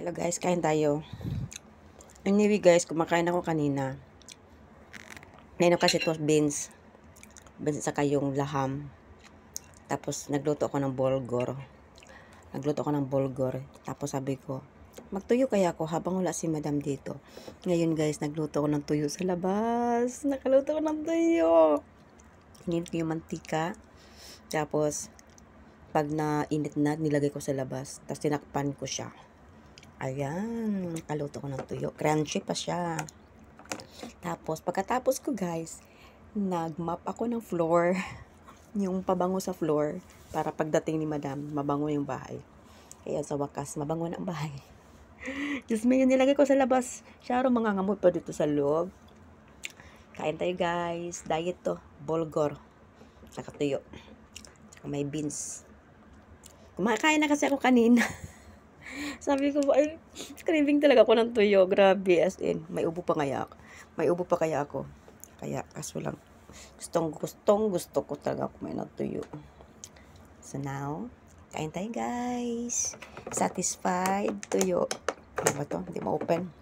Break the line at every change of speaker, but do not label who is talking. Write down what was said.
Hello guys, kain tayo. Anyway guys, kumakain ako kanina. Ngayon kasi ito beans. Beans saka yung laham. Tapos nagluto ako ng bulgur. Tapos sabi ko, magtuyo kaya ako habang wala si madam dito. Ngayon guys, nagluto ako ng tuyo sa labas. Nakaluto ako ng tuyo. Hinit ko yung mantika. Tapos, pag nainit na, nilagay ko sa labas. Tapos tinakpan ko siya. Ayan, nakaluto ko ng tuyo. Crunchy pa siya. Tapos, pagkatapos ko guys, nagmap ako ng floor. Yung pabango sa floor. Para pagdating ni madam, mabango yung bahay. Kaya sa wakas, mabango na ang bahay. Diyos me, yun nilagay ko sa labas. Syaro, mangangamoy pa dito sa loob. Kain tayo guys. Diet to. Bulgur. Saka tuyo. Saka may beans. Kumakain na kasi ako kanina. Sabi ko, ay, craving talaga ako ng tuyo. Grabe, as in. May ubo pa kaya ako. Kaya, kaso lang, gusto ko talaga kumain ng tuyo. So now, kain tayo guys. Satisfied tuyo. Ano ba to? Hindi ma-open.